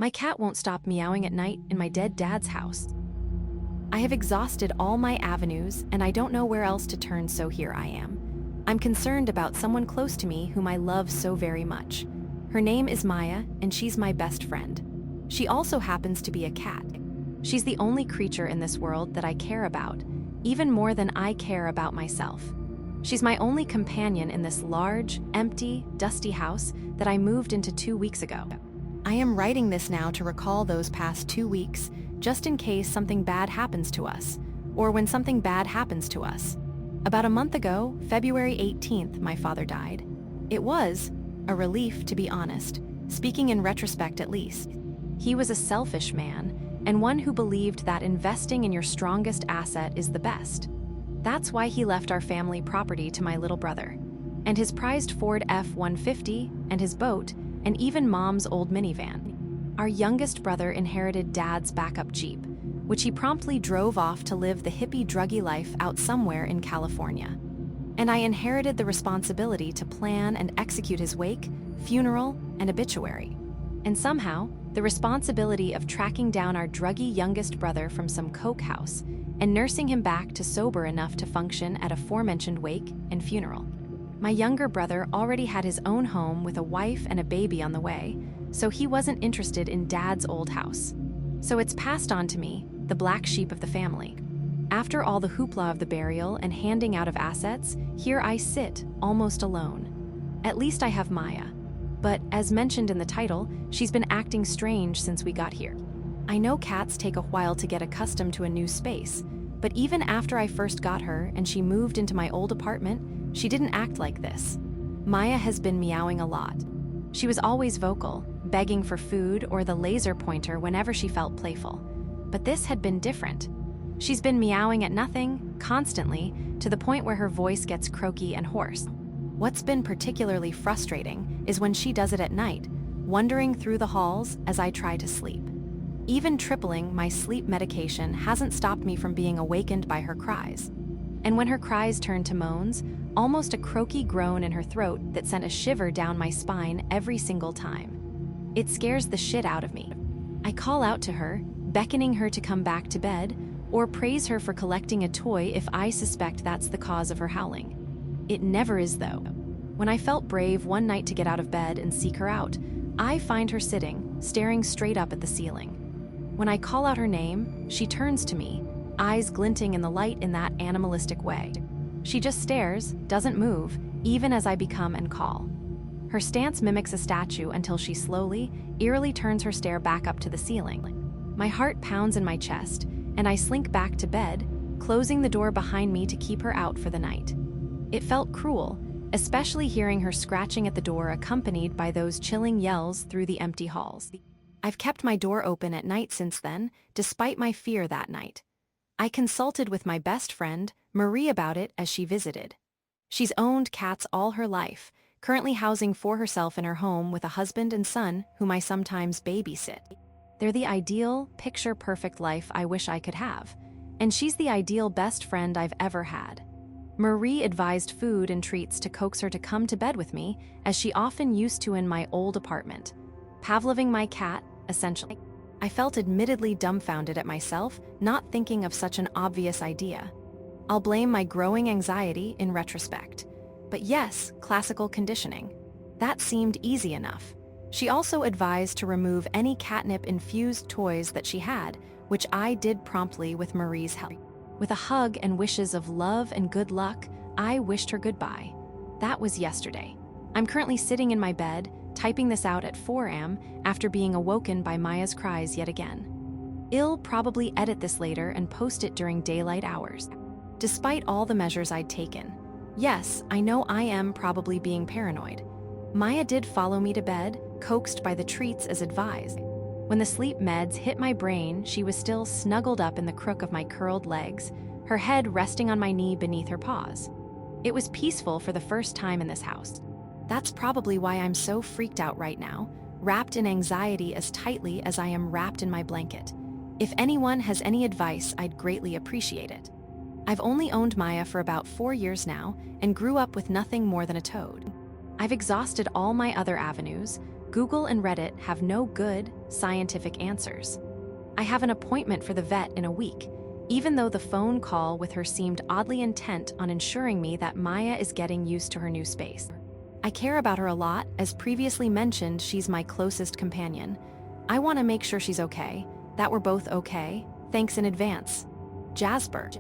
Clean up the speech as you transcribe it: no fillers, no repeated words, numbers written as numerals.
My cat won't stop meowing at night in my dead dad's house. I have exhausted all my avenues and I don't know where else to turn, so here I am. I'm concerned about someone close to me whom I love so very much. Her name is Maya and she's my best friend. She also happens to be a cat. She's the only creature in this world that I care about, even more than I care about myself. She's my only companion in this large, empty, dusty house that I moved into 2 weeks ago. I am writing this now to recall those past 2 weeks, just in case something bad happens to us, or when something bad happens to us. About a month ago, February 18th, my father died. It was a relief, to be honest, speaking in retrospect at least. He was a selfish man, and one who believed that investing in your strongest asset is the best. That's why he left our family property to my little brother, and his prized Ford F-150, and his boat, and even Mom's old minivan. Our youngest brother inherited Dad's backup Jeep, which he promptly drove off to live the hippie druggy life out somewhere in California. And I inherited the responsibility to plan and execute his wake, funeral, and obituary. And somehow, the responsibility of tracking down our druggy youngest brother from some coke house and nursing him back to sober enough to function at aforementioned wake and funeral. My younger brother already had his own home with a wife and a baby on the way, so he wasn't interested in Dad's old house. So it's passed on to me, the black sheep of the family. After all the hoopla of the burial and handing out of assets, here I sit, almost alone. At least I have Maya. But, as mentioned in the title, she's been acting strange since we got here. I know cats take a while to get accustomed to a new space, but even after I first got her and she moved into my old apartment, she didn't act like this. Maya has been meowing a lot. She was always vocal, begging for food or the laser pointer whenever she felt playful. But this had been different. She's been meowing at nothing, constantly, to the point where her voice gets croaky and hoarse. What's been particularly frustrating is when she does it at night, wandering through the halls as I try to sleep. Even tripling my sleep medication hasn't stopped me from being awakened by her cries. And when her cries turn to moans, almost a croaky groan in her throat that sent a shiver down my spine every single time. It scares the shit out of me. I call out to her, beckoning her to come back to bed, or praise her for collecting a toy if I suspect that's the cause of her howling. It never is, though. When I felt brave one night to get out of bed and seek her out, I find her sitting, staring straight up at the ceiling. When I call out her name, she turns to me, eyes glinting in the light in that animalistic way. She just stares, doesn't move, even as I become and call. Her stance mimics a statue until she slowly, eerily turns her stare back up to the ceiling. My heart pounds in my chest, and I slink back to bed, closing the door behind me to keep her out for the night. It felt cruel, especially hearing her scratching at the door accompanied by those chilling yells through the empty halls. I've kept my door open at night since then, despite my fear that night. I consulted with my best friend, Marie, about it as she visited. She's owned cats all her life, currently housing for herself in her home with a husband and son whom I sometimes babysit. They're the ideal, picture-perfect life I wish I could have, and she's the ideal best friend I've ever had. Marie advised food and treats to coax her to come to bed with me, as she often used to in my old apartment. Pavloving my cat, essentially. I felt admittedly dumbfounded at myself, not thinking of such an obvious idea. I'll blame my growing anxiety in retrospect. But yes, classical conditioning. That seemed easy enough. She also advised to remove any catnip-infused toys that she had, which I did promptly with Marie's help. With a hug and wishes of love and good luck, I wished her goodbye. That was yesterday. I'm currently sitting in my bed, typing this out at 4 a.m. after being awoken by Maya's cries yet again. I'll probably edit this later and post it during daylight hours. Despite all the measures I'd taken. Yes, I know I am probably being paranoid. Maya did follow me to bed, coaxed by the treats as advised. When the sleep meds hit my brain, she was still snuggled up in the crook of my curled legs, her head resting on my knee beneath her paws. It was peaceful for the first time in this house. That's probably why I'm so freaked out right now, wrapped in anxiety as tightly as I am wrapped in my blanket. If anyone has any advice, I'd greatly appreciate it. I've only owned Maya for about 4 years now and grew up with nothing more than a toad. I've exhausted all my other avenues, Google and Reddit have no good, scientific answers. I have an appointment for the vet in a week, even though the phone call with her seemed oddly intent on ensuring me that Maya is getting used to her new space. I care about her a lot, as previously mentioned, she's my closest companion. I want to make sure she's okay, that we're both okay. Thanks in advance. Jasper.